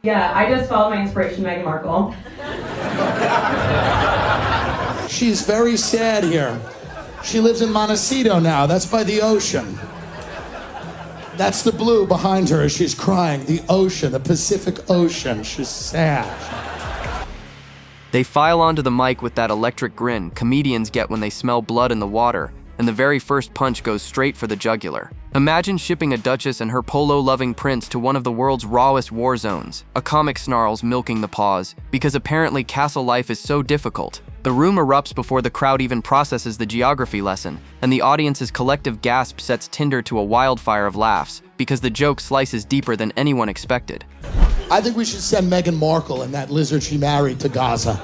Yeah, I just followed my inspiration, Meghan Markle. She's very sad here. She lives in Monteceto now. That's by the ocean. That's the blue behind her as she's crying. The ocean, the Pacific Ocean. She's sad. They file onto the mic with that electric grin comedians get when they smell blood in the water, and the very first punch goes straight for the jugular. Imagine shipping a duchess and her polo-loving prince to one of the world's rawest war zones. A comic snarls milking the pause, because apparently castle life is so difficult. The room erupts before the crowd even processes the geography lesson, and the audience's collective gasp sets Tinder to a wildfire of laughs, because the joke slices deeper than anyone expected. I think we should send Meghan Markle and that lizard she married to Gaza.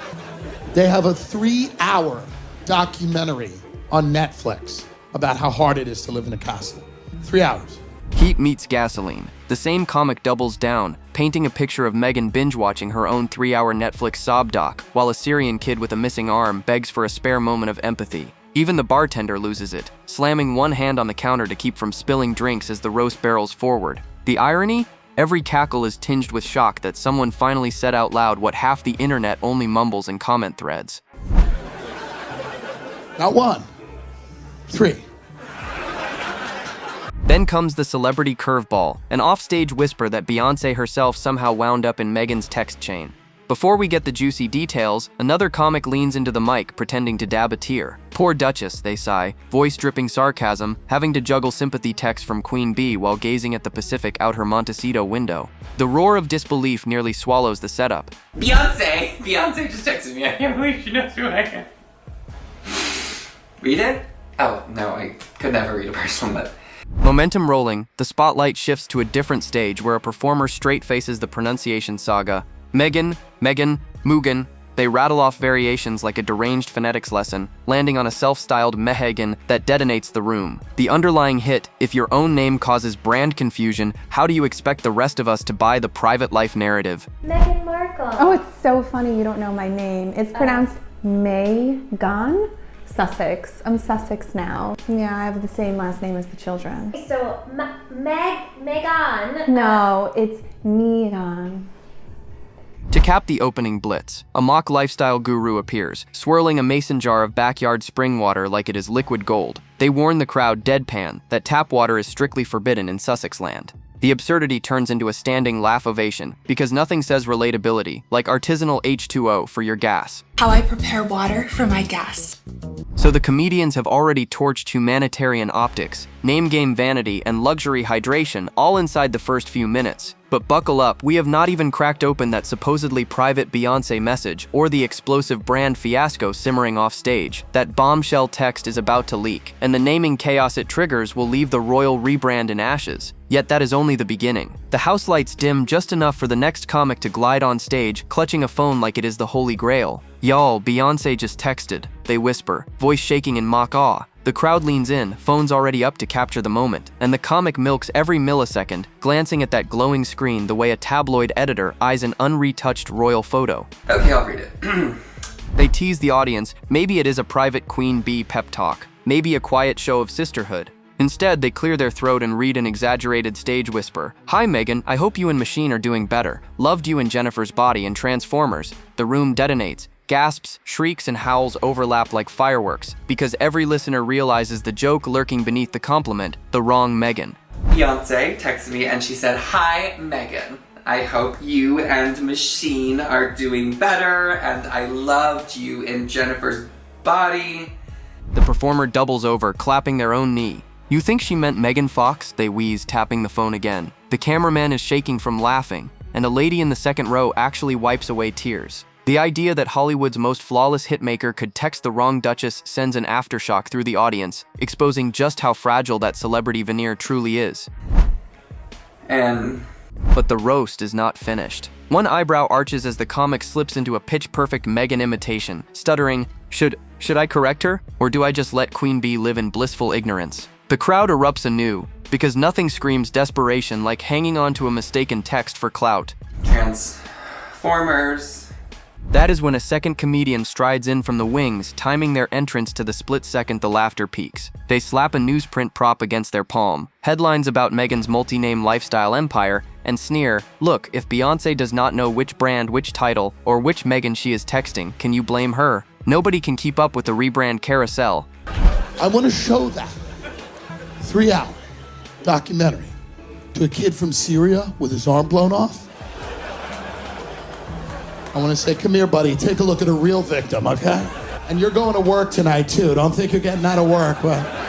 They have a 3-hour documentary on Netflix about how hard it is to live in a castle. 3 hours. Heat meets gasoline. The same comic doubles down, painting a picture of Meghan binge-watching her own 3-hour Netflix sob-doc, while a Syrian kid with a missing arm begs for a spare moment of empathy. Even the bartender loses it, slamming one hand on the counter to keep from spilling drinks as the roast barrels forward. The irony? Every cackle is tinged with shock that someone finally said out loud what half the internet only mumbles in comment threads. Not 1, 3. Then comes the celebrity curveball, an offstage whisper that Beyonce herself somehow wound up in Meghan's text chain. Before we get the juicy details, another comic leans into the mic pretending to dab a tear. Poor Duchess, they sigh, voice dripping sarcasm, having to juggle sympathy texts from Queen Bee while gazing at the Pacific out her Monteceto window. The roar of disbelief nearly swallows the setup. Beyonce just texted me. I can't believe she knows who I am. Read it? Oh, no, I could never read a personal note. Momentum rolling, the spotlight shifts to a different stage where a performer straight faces the pronunciation saga. Meghan, Mugan. They rattle off variations like a deranged phonetics lesson, landing on a self-styled Mehagan that detonates the room. The underlying hit, if your own name causes brand confusion, how do you expect the rest of us to buy the private life narrative? Meghan Markle. Oh, it's so funny you don't know my name. It's pronounced Meghan. Sussex. I'm Sussex now. Yeah, I have the same last name as the children. So, Meghan. No, it's Meghan. To cap the opening blitz, a mock lifestyle guru appears, swirling a mason jar of backyard spring water like it is liquid gold. They warn the crowd deadpan that tap water is strictly forbidden in Sussex land. The absurdity turns into a standing laugh ovation because nothing says relatability like artisanal H2O for your gas. How I prepare water for my gas. So the comedians have already torched humanitarian optics, name game vanity, and luxury hydration all inside the first few minutes. But buckle up, we have not even cracked open that supposedly private Beyonce message or the explosive brand fiasco simmering off stage. That bombshell text is about to leak, and the naming chaos it triggers will leave the royal rebrand in ashes. Yet that is only the beginning. The house lights dim just enough for the next comic to glide on stage, clutching a phone like it is the Holy Grail. "Y'all, Beyonce just texted," they whisper, voice shaking in mock awe. The crowd leans in, phones already up to capture the moment, and the comic milks every millisecond, glancing at that glowing screen the way a tabloid editor eyes an unretouched royal photo. Okay, I'll read it. They tease the audience, maybe it is a private Queen Bee pep talk, maybe a quiet show of sisterhood. Instead, they clear their throat and read an exaggerated stage whisper. "Hi Meghan, I hope you and Machine are doing better. Loved you in Jennifer's Body and Transformers." The room detonates. Gasps, shrieks, and howls overlap like fireworks, because every listener realizes the joke lurking beneath the compliment, the wrong Meghan. Beyonce texted me and she said, "Hi, Meghan. I hope you and Machine are doing better, and I loved you in Jennifer's Body." The performer doubles over, clapping their own knee. "You think she meant Megan Fox?" they wheeze, tapping the phone again. The cameraman is shaking from laughing, and a lady in the second row actually wipes away tears. The idea that Hollywood's most flawless hitmaker could text the wrong duchess sends an aftershock through the audience, exposing just how fragile that celebrity veneer truly is. But the roast is not finished. One eyebrow arches as the comic slips into a pitch-perfect Meghan imitation, stuttering, Should I correct her? Or do I just let Queen Bee live in blissful ignorance?" The crowd erupts anew, because nothing screams desperation like hanging on to a mistaken text for clout. Transformers. That is when a second comedian strides in from the wings, timing their entrance to the split second the laughter peaks. They slap a newsprint prop against their palm, headlines about Meghan's multi-name lifestyle empire, and sneer, "Look, if Beyonce does not know which brand, which title, or which Meghan she is texting, can you blame her? Nobody can keep up with the rebrand carousel." I want to show that 3-hour documentary to a kid from Syria with his arm blown off. I want to say, come here, buddy, take a look at a real victim, okay? And you're going to work tonight, too. Don't think you're getting out of work, but...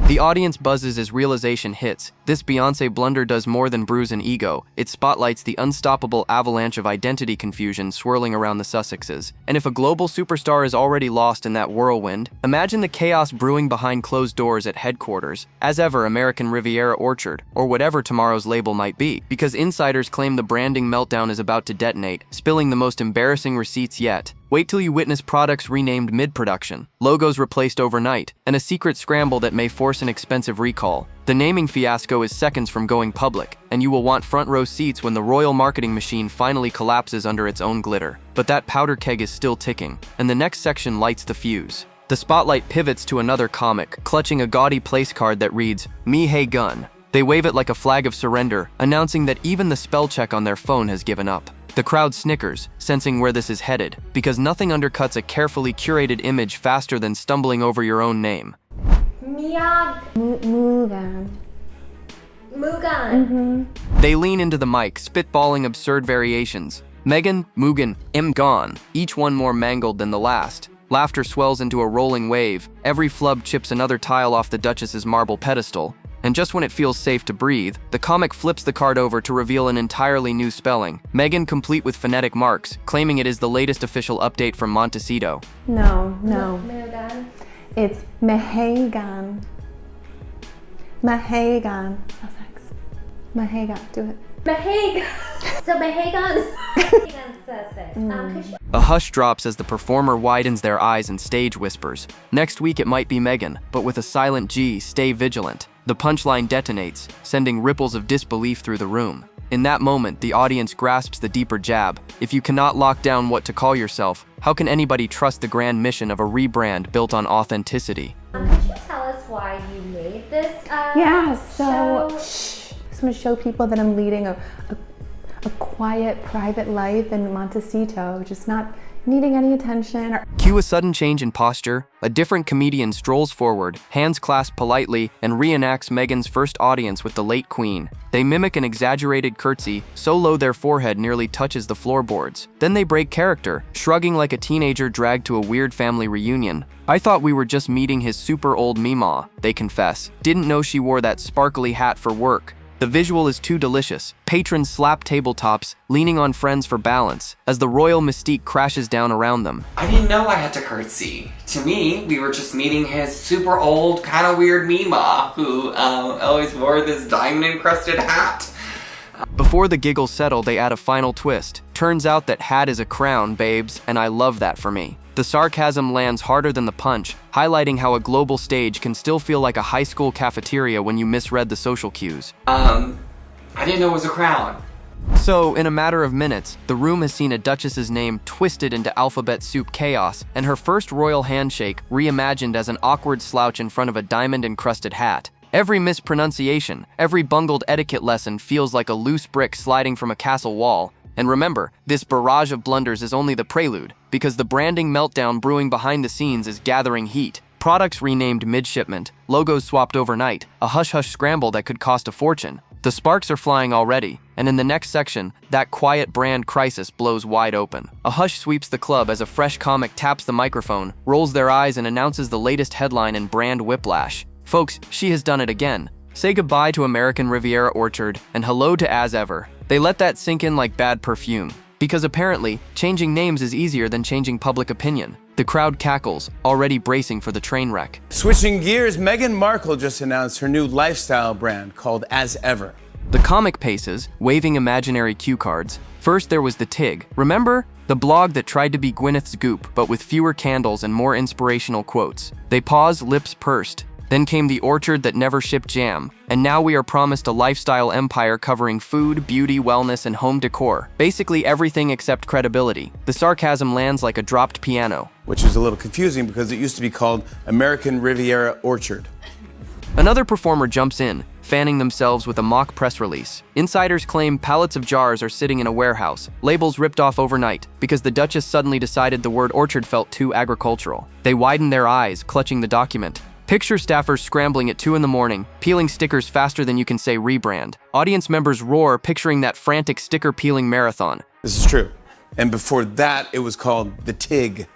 The audience buzzes as realization hits. This Beyonce blunder does more than bruise an ego. It spotlights the unstoppable avalanche of identity confusion swirling around the Sussexes. And if a global superstar is already lost in that whirlwind, imagine the chaos brewing behind closed doors at headquarters, as ever American Riviera Orchard, or whatever tomorrow's label might be, because insiders claim the branding meltdown is about to detonate, spilling the most embarrassing receipts yet. Wait till you witness products renamed mid-production, logos replaced overnight, and a secret scramble that may force an expensive recall. The naming fiasco is seconds from going public, and you will want front-row seats when the royal marketing machine finally collapses under its own glitter. But that powder keg is still ticking, and the next section lights the fuse. The spotlight pivots to another comic, clutching a gaudy place card that reads, "Me Hey Gun." They wave it like a flag of surrender, announcing that even the spell check on their phone has given up. The crowd snickers, sensing where this is headed, because nothing undercuts a carefully curated image faster than stumbling over your own name. Meghan. Mugan. They lean into the mic, spitballing absurd variations. Meghan, Mugan, gone, each one more mangled than the last. Laughter swells into a rolling wave. Every flub chips another tile off the Duchess's marble pedestal. And just when it feels safe to breathe, the comic flips the card over to reveal an entirely new spelling. Meghan complete with phonetic marks, claiming it is the latest official update from Monteceto. No. Mugan. It's Meghan. Meghan. Sussex. Meghan, do it. Maheg. So Mahagan. Mahagan Sussex. Could you... A hush drops as the performer widens their eyes and stage whispers. Next week it might be Meghan, but with a silent G, stay vigilant. The punchline detonates, sending ripples of disbelief through the room. In that moment, the audience grasps the deeper jab. If you cannot lock down what to call yourself, how can anybody trust the grand mission of a rebrand built on authenticity? Could you tell us why you made this So show? just want to show people that I'm leading a quiet, private life in Monteceto, just not needing any attention. Cue a sudden change in posture. A different comedian strolls forward, hands clasped politely, and reenacts Meghan's first audience with the late queen. They mimic an exaggerated curtsy, so low their forehead nearly touches the floorboards. Then they break character, shrugging like a teenager dragged to a weird family reunion. "I thought we were just meeting his super old Meemaw," they confess. "Didn't know she wore that sparkly hat for work." The visual is too delicious. Patrons slap tabletops, leaning on friends for balance, as the royal mystique crashes down around them. I didn't know I had to curtsy. To me, we were just meeting his super old, kind of weird Meemaw, who always wore this diamond-encrusted hat. Before the giggles settle, they add a final twist. Turns out that hat is a crown, babes, and I love that for me. The sarcasm lands harder than the punch, highlighting how a global stage can still feel like a high school cafeteria when you misread the social cues. I didn't know it was a crown. So, in a matter of minutes, the room has seen a duchess's name twisted into alphabet soup chaos, and her first royal handshake reimagined as an awkward slouch in front of a diamond-encrusted hat. Every mispronunciation, every bungled etiquette lesson feels like a loose brick sliding from a castle wall. And remember, this barrage of blunders is only the prelude, because the branding meltdown brewing behind the scenes is gathering heat. Products renamed mid-shipment, logos swapped overnight, a hush-hush scramble that could cost a fortune. The sparks are flying already, and in the next section, that quiet brand crisis blows wide open. A hush sweeps the club as a fresh comic taps the microphone, rolls their eyes, and announces the latest headline in brand whiplash. Folks, she has done it again. Say goodbye to American Riviera Orchard, and hello to As Ever. They let that sink in like bad perfume. Because apparently, changing names is easier than changing public opinion. The crowd cackles, already bracing for the train wreck. Switching gears, Meghan Markle just announced her new lifestyle brand called As Ever. The comic paces, waving imaginary cue cards. First there was the Tig. Remember? The blog that tried to be Gwyneth's Goop, but with fewer candles and more inspirational quotes. They paused, lips pursed. Then came the orchard that never shipped jam, and now we are promised a lifestyle empire covering food, beauty, wellness, and home decor. Basically everything except credibility. The sarcasm lands like a dropped piano. Which is a little confusing because it used to be called American Riviera Orchard. Another performer jumps in, fanning themselves with a mock press release. Insiders claim pallets of jars are sitting in a warehouse, labels ripped off overnight, because the Duchess suddenly decided the word orchard felt too agricultural. They widened their eyes, clutching the document. Picture staffers scrambling at 2 in the morning, peeling stickers faster than you can say rebrand. Audience members roar, picturing that frantic sticker-peeling marathon. This is true. And before that, it was called the TIG.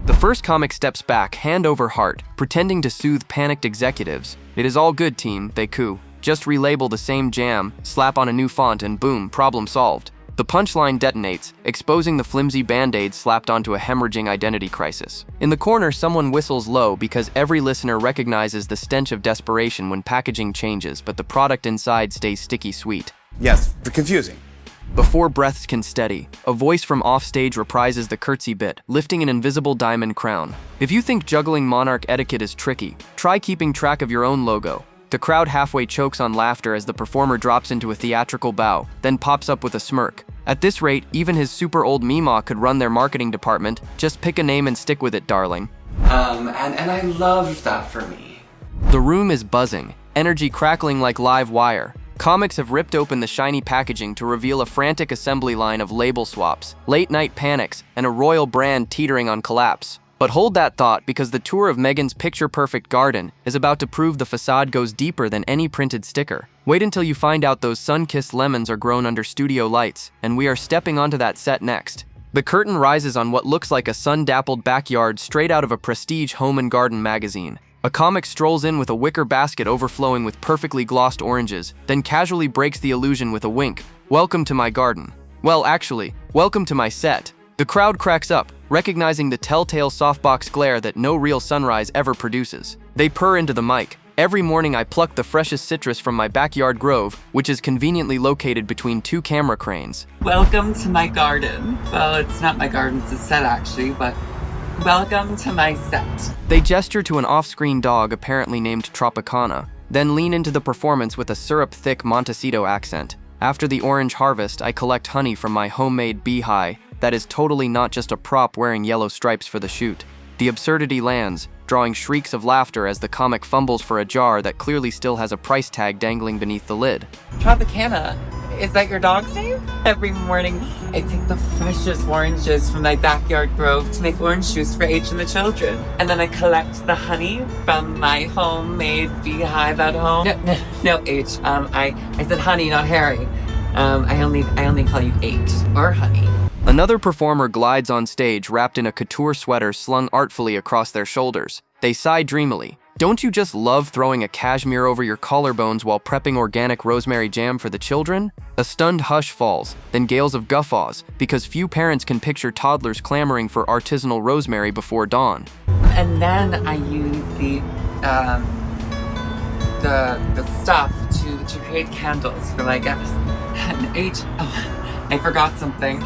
The first comic steps back, hand over heart, pretending to soothe panicked executives. "It is all good, team," they coo. "Just relabel the same jam, slap on a new font, and boom, problem solved." The punchline detonates, exposing the flimsy band-aid slapped onto a hemorrhaging identity crisis. In the corner, someone whistles low because every listener recognizes the stench of desperation when packaging changes, but the product inside stays sticky sweet. Yes, confusing. Before breaths can steady, a voice from offstage reprises the curtsy bit, lifting an invisible diamond crown. If you think juggling monarch etiquette is tricky, try keeping track of your own logo. The crowd halfway chokes on laughter as the performer drops into a theatrical bow, then pops up with a smirk. At this rate, even his super old Meemaw could run their marketing department. Just pick a name and stick with it, darling. And I loved that for me. The room is buzzing, energy crackling like live wire. Comics have ripped open the shiny packaging to reveal a frantic assembly line of label swaps, late-night panics, and a royal brand teetering on collapse. But hold that thought, because the tour of Meghan's picture-perfect garden is about to prove the facade goes deeper than any printed sticker. Wait until you find out those sun-kissed lemons are grown under studio lights, and we are stepping onto that set next. The curtain rises on what looks like a sun-dappled backyard straight out of a prestige home and garden magazine. A comic strolls in with a wicker basket overflowing with perfectly glossed oranges, then casually breaks the illusion with a wink. "Welcome to my garden." Well, actually, welcome to my set. The crowd cracks up, recognizing the telltale softbox glare that no real sunrise ever produces. They purr into the mic. "Every morning I pluck the freshest citrus from my backyard grove, which is conveniently located between 2 camera cranes." Welcome to my garden. Well, it's not my garden, it's a set actually, but welcome to my set. They gesture to an off-screen dog apparently named Tropicana, then lean into the performance with a syrup-thick Monteceto accent. "After the orange harvest, I collect honey from my homemade beehive that is totally not just a prop wearing yellow stripes for the shoot." The absurdity lands, drawing shrieks of laughter as the comic fumbles for a jar that clearly still has a price tag dangling beneath the lid. Tropicana, is that your dog's name? Every morning, I take the freshest oranges from my backyard grove to make orange juice for H and the children. And then I collect the honey from my homemade beehive at home. No, H. I said honey, not Harry. I only call you H, or honey. Another performer glides on stage wrapped in a couture sweater slung artfully across their shoulders. They sigh dreamily. Don't you just love throwing a cashmere over your collarbones while prepping organic rosemary jam for the children? A stunned hush falls, then gales of guffaws, because few parents can picture toddlers clamoring for artisanal rosemary before dawn. And then I use the stuff to create candles for my guests. And H, I forgot something.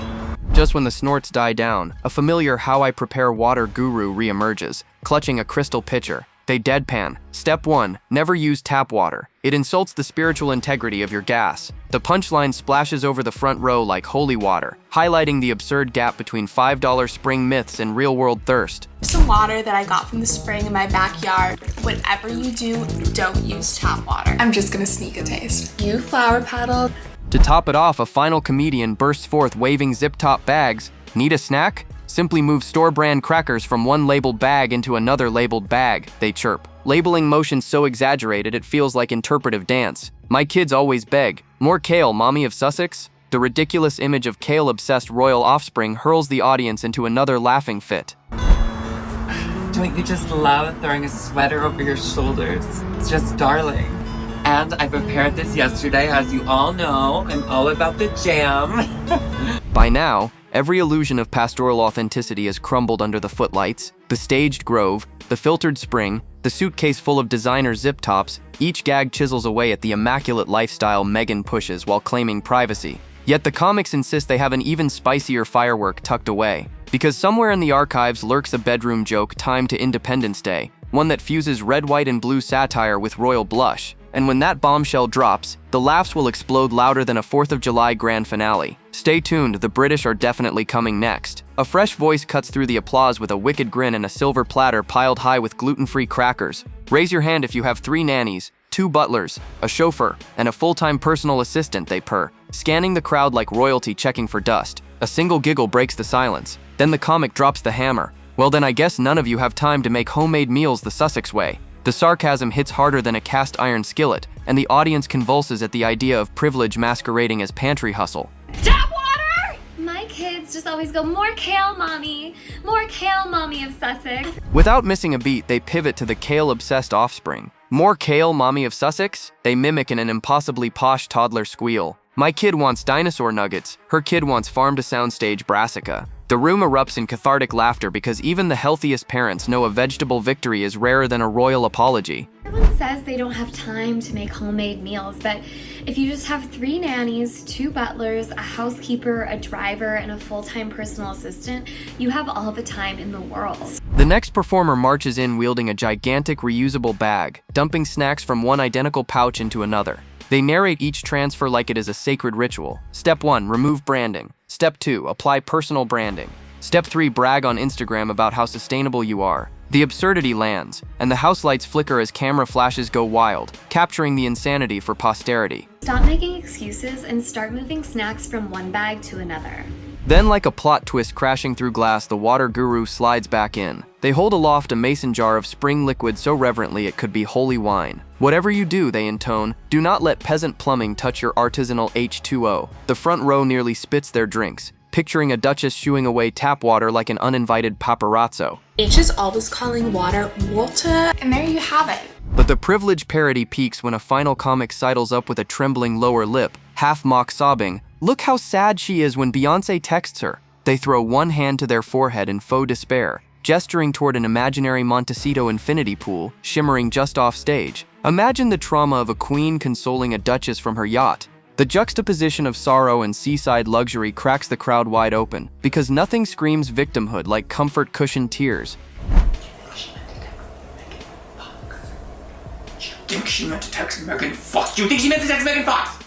Just when the snorts die down, a familiar how I prepare water guru reemerges, clutching a crystal pitcher. They deadpan. Step 1, never use tap water. It insults the spiritual integrity of your gas. The punchline splashes over the front row like holy water, highlighting the absurd gap between $5 spring myths and real-world thirst. Some water that I got from the spring in my backyard. Whatever you do, don't use tap water. I'm just gonna sneak a taste. You flower petal. To top it off, a final comedian bursts forth waving zip-top bags. Need a snack? Simply move store-brand crackers from one labeled bag into another labeled bag, they chirp. Labeling motion so exaggerated it feels like interpretive dance. My kids always beg, "More kale, mommy of Sussex?" The ridiculous image of kale-obsessed royal offspring hurls the audience into another laughing fit. Don't you just love throwing a sweater over your shoulders? It's just darling. And I prepared this yesterday, as you all know. I'm all about the jam. By now, every illusion of pastoral authenticity has crumbled under the footlights. The staged grove, the filtered spring, the suitcase full of designer zip tops, each gag chisels away at the immaculate lifestyle Meghan pushes while claiming privacy. Yet the comics insist they have an even spicier firework tucked away. Because somewhere in the archives lurks a bedroom joke timed to Independence Day, one that fuses red, white, and blue satire with royal blush. And when that bombshell drops, the laughs will explode louder than a 4th of July grand finale. Stay tuned, the British are definitely coming next. A fresh voice cuts through the applause with a wicked grin and a silver platter piled high with gluten-free crackers. Raise your hand if you have 3 nannies, 2 butlers, a chauffeur, and a full-time personal assistant, they purr, scanning the crowd like royalty checking for dust. A single giggle breaks the silence. Then the comic drops the hammer. Well then I guess none of you have time to make homemade meals the Sussex way. The sarcasm hits harder than a cast iron skillet, and the audience convulses at the idea of privilege masquerading as pantry hustle. Tap water! My kids just always go, more kale, mommy of Sussex. Without missing a beat, they pivot to the kale-obsessed offspring. More kale, mommy of Sussex? They mimic in an impossibly posh toddler squeal. My kid wants dinosaur nuggets. Her kid wants farm-to-soundstage brassica. The room erupts in cathartic laughter because even the healthiest parents know a vegetable victory is rarer than a royal apology. Everyone says they don't have time to make homemade meals, but if you just have 3 nannies, 2 butlers, a housekeeper, a driver, and a full-time personal assistant, you have all the time in the world. The next performer marches in wielding a gigantic reusable bag, dumping snacks from one identical pouch into another. They narrate each transfer like it is a sacred ritual. Step 1, remove branding. Step 2, apply personal branding. Step 3, brag on Instagram about how sustainable you are. The absurdity lands, and the house lights flicker as camera flashes go wild, capturing the insanity for posterity. Stop making excuses and start moving snacks from one bag to another. Then, like a plot twist crashing through glass, the water guru slides back in. They hold aloft a mason jar of spring liquid so reverently it could be holy wine. Whatever you do, they intone, do not let peasant plumbing touch your artisanal H2O. The front row nearly spits their drinks, picturing a duchess shooing away tap water like an uninvited paparazzo. H is always calling water water, and there you have it. But the privilege parody peaks when a final comic sidles up with a trembling lower lip, half mock sobbing, "Look how sad she is when Beyonce texts her." They throw one hand to their forehead in faux despair, gesturing toward an imaginary Monteceto infinity pool, shimmering just off stage. Imagine the trauma of a queen consoling a duchess from her yacht. The juxtaposition of sorrow and seaside luxury cracks the crowd wide open, because nothing screams victimhood like comfort cushioned tears. You think she meant to text Megan Fox? You think she meant to text Megan Fox?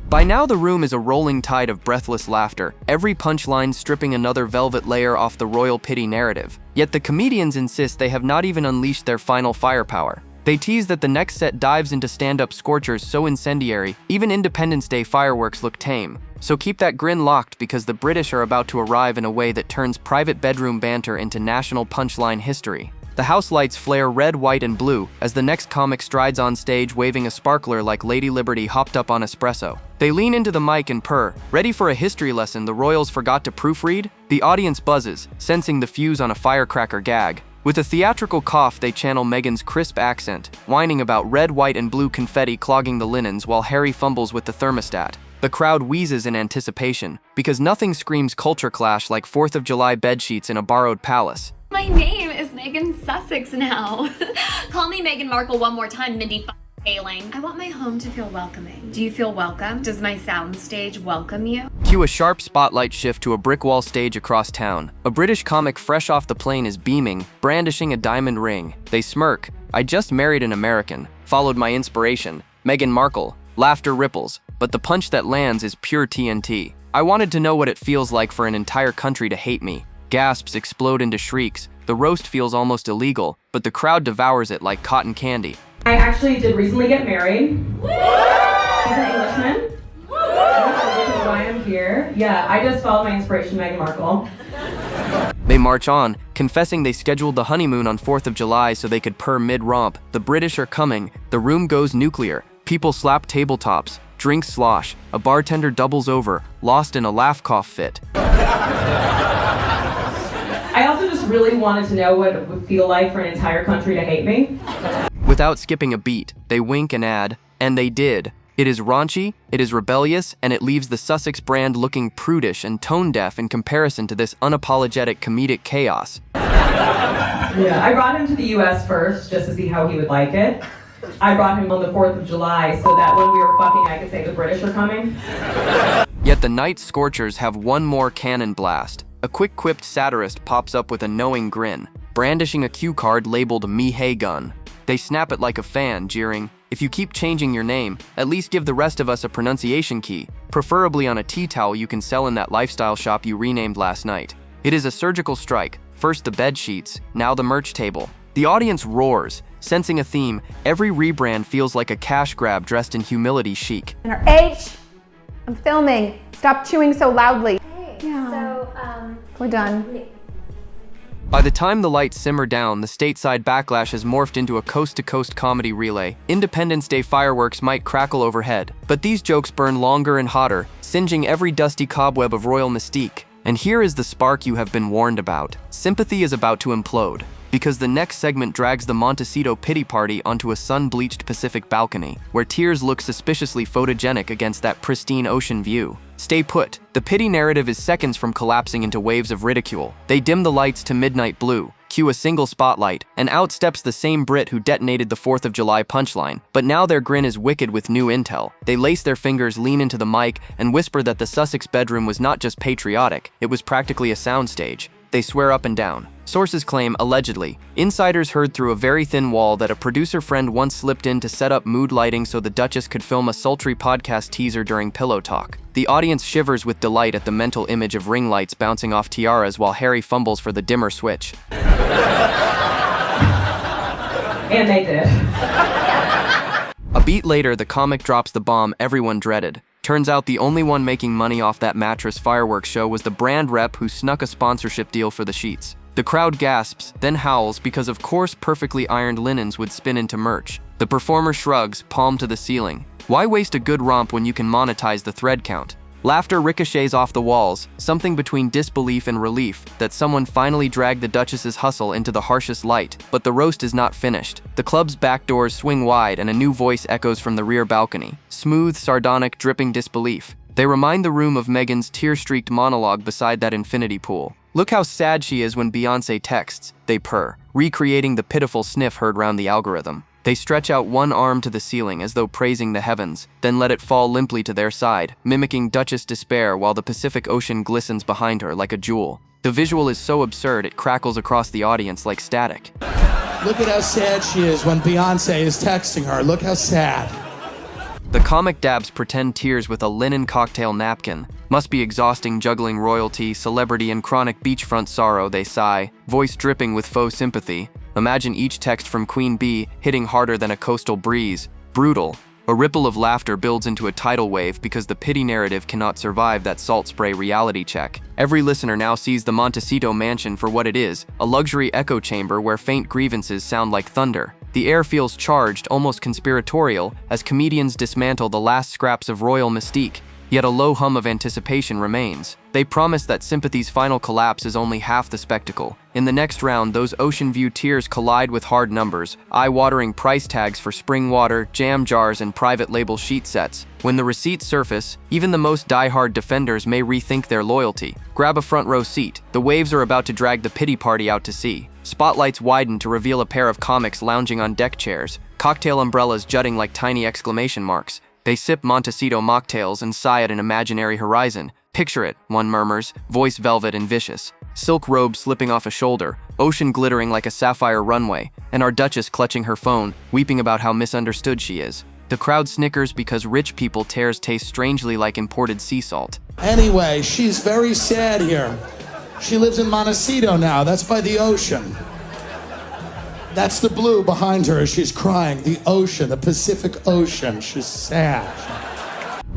By now the room is a rolling tide of breathless laughter, every punchline stripping another velvet layer off the royal pity narrative. Yet the comedians insist they have not even unleashed their final firepower. They tease that the next set dives into stand-up scorchers so incendiary, even Independence Day fireworks look tame. So keep that grin locked because the British are about to arrive in a way that turns private bedroom banter into national punchline history. The house lights flare red, white, and blue as the next comic strides on stage waving a sparkler like Lady Liberty hopped up on espresso. They lean into the mic and purr. Ready for a history lesson the royals forgot to proofread? The audience buzzes, sensing the fuse on a firecracker gag. With a theatrical cough, they channel Meghan's crisp accent, whining about red, white, and blue confetti clogging the linens while Harry fumbles with the thermostat. The crowd wheezes in anticipation, because nothing screams culture clash like 4th of July bedsheets in a borrowed palace. My name is Meghan Sussex now. Call me Meghan Markle one more time, Mindy Kaling. I want my home to feel welcoming. Do you feel welcome? Does my soundstage welcome you? Cue a sharp spotlight shift to a brick wall stage across town. A British comic fresh off the plane is beaming, brandishing a diamond ring. They smirk. "I just married an American," followed my inspiration, Meghan Markle. Laughter ripples, but the punch that lands is pure TNT. "I wanted to know what it feels like for an entire country to hate me." Gasps explode into shrieks. The roast feels almost illegal, but the crowd devours it like cotton candy. I actually did recently get married. He's an Englishman. Which is why I'm here. Yeah, I just followed my inspiration, Meghan Markle. They march on, confessing they scheduled the honeymoon on 4th of July so they could purr mid-romp. The British are coming. The room goes nuclear. People slap tabletops. Drinks slosh. A bartender doubles over, lost in a laugh-cough fit. I also just really wanted to know what it would feel like for an entire country to hate me. Without skipping a beat, they wink and add, "And they did." It is raunchy, it is rebellious, and it leaves the Sussex brand looking prudish and tone-deaf in comparison to this unapologetic comedic chaos. Yeah, I brought him to the US first just to see how he would like it. I brought him on the 4th of July so that when we were fucking I could say the British are coming. Yet the night scorchers have one more cannon blast. A quick-quipped satirist pops up with a knowing grin, brandishing a cue card labeled "Me Hey Gun." They snap it like a fan, jeering, "If you keep changing your name, at least give the rest of us a pronunciation key, preferably on a tea towel you can sell in that lifestyle shop you renamed last night." It is a surgical strike, first the bed sheets, now the merch table. The audience roars. Sensing a theme, every rebrand feels like a cash grab dressed in humility chic. And our H, I'm filming. Stop chewing so loudly. Yeah. So, we're done. By the time the lights simmer down, the stateside backlash has morphed into a coast-to-coast comedy relay. Independence Day fireworks might crackle overhead, but these jokes burn longer and hotter, singeing every dusty cobweb of royal mystique. And here is the spark you have been warned about. Sympathy is about to implode, because the next segment drags the Monteceto pity party onto a sun-bleached Pacific balcony, where tears look suspiciously photogenic against that pristine ocean view. Stay put. The pity narrative is seconds from collapsing into waves of ridicule. They dim the lights to midnight blue, cue a single spotlight, and out steps the same Brit who detonated the 4th of July punchline. But now their grin is wicked with new intel. They lace their fingers, lean into the mic, and whisper that the Sussex bedroom was not just patriotic, it was practically a soundstage. They swear up and down. Sources claim, allegedly, insiders heard through a very thin wall that a producer friend once slipped in to set up mood lighting so the Duchess could film a sultry podcast teaser during pillow talk. The audience shivers with delight at the mental image of ring lights bouncing off tiaras while Harry fumbles for the dimmer switch. And they did. A beat later, the comic drops the bomb everyone dreaded. Turns out the only one making money off that mattress fireworks show was the brand rep who snuck a sponsorship deal for the sheets. The crowd gasps, then howls because of course perfectly ironed linens would spin into merch. The performer shrugs, palm to the ceiling. Why waste a good romp when you can monetize the thread count? Laughter ricochets off the walls, something between disbelief and relief that someone finally dragged the Duchess's hustle into the harshest light. But the roast is not finished. The club's back doors swing wide and a new voice echoes from the rear balcony. Smooth, sardonic, dripping disbelief. They remind the room of Meghan's tear-streaked monologue beside that infinity pool. Look how sad she is when Beyonce texts, they purr, recreating the pitiful sniff heard round the algorithm. They stretch out one arm to the ceiling as though praising the heavens, then let it fall limply to their side, mimicking Duchess despair while the Pacific Ocean glistens behind her like a jewel. The visual is so absurd it crackles across the audience like static. Look at how sad she is when Beyonce is texting her. Look how sad. The comic dabs pretend tears with a linen cocktail napkin. Must be exhausting juggling royalty, celebrity, and chronic beachfront sorrow, they sigh, voice dripping with faux sympathy. Imagine each text from Queen Bee hitting harder than a coastal breeze. Brutal. A ripple of laughter builds into a tidal wave because the pity narrative cannot survive that salt spray reality check. Every listener now sees the Monteceto mansion for what it is, a luxury echo chamber where faint grievances sound like thunder. The air feels charged, almost conspiratorial, as comedians dismantle the last scraps of royal mystique. Yet a low hum of anticipation remains. They promise that sympathy's final collapse is only half the spectacle. In the next round, those ocean view tears collide with hard numbers, eye-watering price tags for spring water, jam jars, and private label sheet sets. When the receipts surface, even the most die-hard defenders may rethink their loyalty. Grab a front row seat. The waves are about to drag the pity party out to sea. Spotlights widen to reveal a pair of comics lounging on deck chairs, cocktail umbrellas jutting like tiny exclamation marks. They sip Monteceto mocktails and sigh at an imaginary horizon. Picture it, one murmurs, voice velvet and vicious. Silk robe slipping off a shoulder, ocean glittering like a sapphire runway, and our Duchess clutching her phone, weeping about how misunderstood she is. The crowd snickers because rich people tears taste strangely like imported sea salt. Anyway, she's very sad here. She lives in Monteceto now. That's by the ocean. That's the blue behind her as she's crying. The ocean, the Pacific Ocean. She's sad.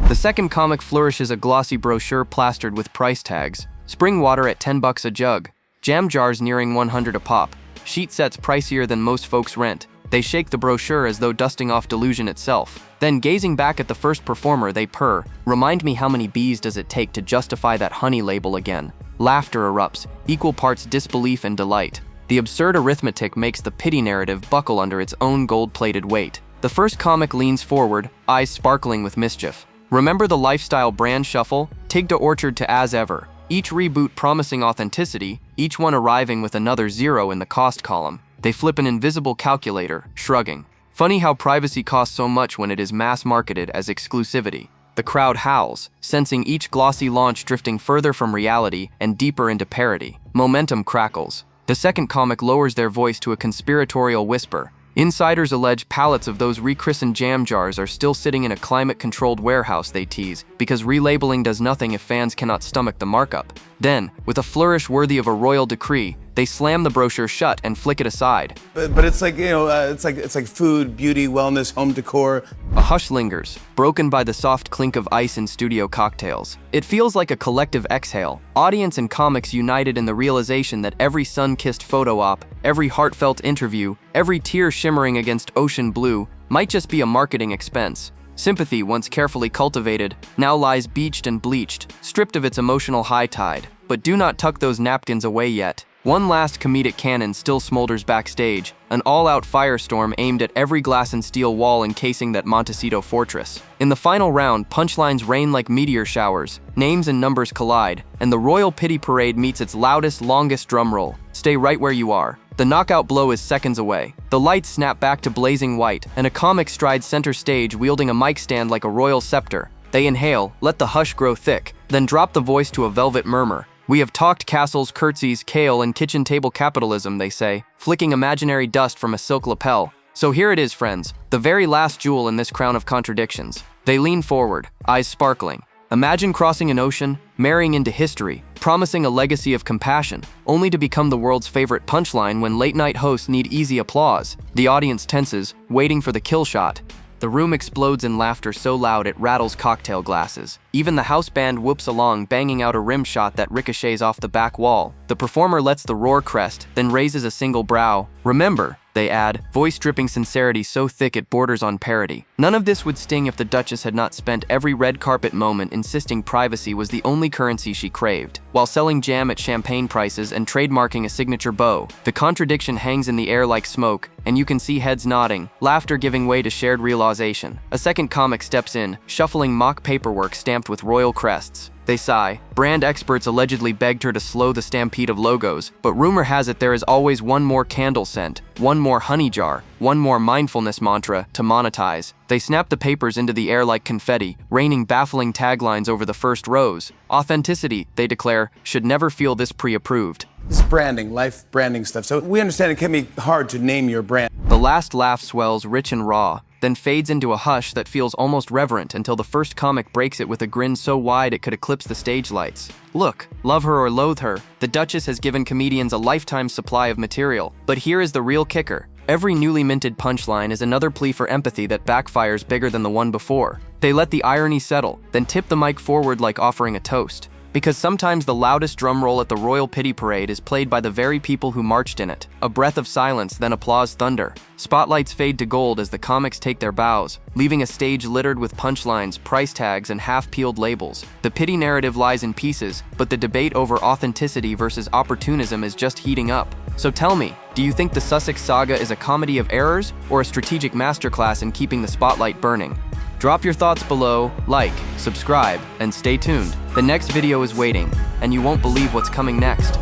The second comic flourishes a glossy brochure plastered with price tags. Spring water at $10 a jug. Jam jars nearing $100 a pop. Sheet sets pricier than most folks rent. They shake the brochure as though dusting off delusion itself. Then, gazing back at the first performer, they purr. Remind me how many bees does it take to justify that honey label again? Laughter erupts, equal parts disbelief and delight. The absurd arithmetic makes the pity narrative buckle under its own gold-plated weight. The first comic leans forward, eyes sparkling with mischief. Remember the lifestyle brand shuffle? Tinged orchard to as ever. Each reboot promising authenticity, each one arriving with another zero in the cost column. They flip an invisible calculator, shrugging. Funny how privacy costs so much when it is mass-marketed as exclusivity. The crowd howls, sensing each glossy launch drifting further from reality and deeper into parody. Momentum crackles. The second comic lowers their voice to a conspiratorial whisper. Insiders allege pallets of those rechristened jam jars are still sitting in a climate-controlled warehouse, they tease, because relabeling does nothing if fans cannot stomach the markup. Then, with a flourish worthy of a royal decree, They slam the brochure shut and flick it aside. But it's like, it's like food, beauty, wellness, home decor. A hush lingers, broken by the soft clink of ice in studio cocktails. It feels like a collective exhale, audience and comics united in the realization that every sun-kissed photo op, every heartfelt interview, every tear shimmering against ocean blue might just be a marketing expense. Sympathy, once carefully cultivated, now lies beached and bleached, stripped of its emotional high tide. But do not tuck those napkins away yet. One last comedic cannon still smolders backstage, an all-out firestorm aimed at every glass and steel wall encasing that Monteceto fortress. In the final round, punchlines rain like meteor showers, names and numbers collide, and the royal pity parade meets its loudest, longest drumroll. Stay right where you are. The knockout blow is seconds away. The lights snap back to blazing white, and a comic strides center stage wielding a mic stand like a royal scepter. They inhale, let the hush grow thick, then drop the voice to a velvet murmur. We have talked castles, curtsies, kale, and kitchen table capitalism, they say, flicking imaginary dust from a silk lapel. So here it is, friends, the very last jewel in this crown of contradictions. They lean forward, eyes sparkling. Imagine crossing an ocean, marrying into history, promising a legacy of compassion, only to become the world's favorite punchline when late-night hosts need easy applause. The audience tenses, waiting for the kill shot. The room explodes in laughter so loud it rattles cocktail glasses. Even the house band whoops along, banging out a rim shot that ricochets off the back wall. The performer lets the roar crest, then raises a single brow. Remember, they add, voice dripping sincerity so thick it borders on parody. None of this would sting if the Duchess had not spent every red carpet moment insisting privacy was the only currency she craved, while selling jam at champagne prices and trademarking a signature bow. The contradiction hangs in the air like smoke, and you can see heads nodding, laughter giving way to shared realization. A second comic steps in, shuffling mock paperwork stamped with royal crests. They sigh. Brand experts allegedly begged her to slow the stampede of logos, but rumor has it there is always one more candle scent, one more honey jar, one more mindfulness mantra to monetize. They snap the papers into the air like confetti, raining baffling taglines over the first rows. Authenticity, they declare, should never feel this pre-approved. This is branding, life branding stuff. So we understand it can be hard to name your brand. The last laugh swells rich and raw, then fades into a hush that feels almost reverent until the first comic breaks it with a grin so wide it could eclipse the stage lights. Look, love her or loathe her, the Duchess has given comedians a lifetime supply of material. But here is the real kicker. Every newly minted punchline is another plea for empathy that backfires bigger than the one before. They let the irony settle, then tip the mic forward like offering a toast. Because sometimes the loudest drum roll at the royal pity parade is played by the very people who marched in it. A breath of silence, then applause thunder. Spotlights fade to gold as the comics take their bows, leaving a stage littered with punchlines, price tags, and half-peeled labels. The pity narrative lies in pieces, but the debate over authenticity versus opportunism is just heating up. So tell me, do you think the Sussex saga is a comedy of errors or a strategic masterclass in keeping the spotlight burning? Drop your thoughts below, like, subscribe, and stay tuned. The next video is waiting, and you won't believe what's coming next.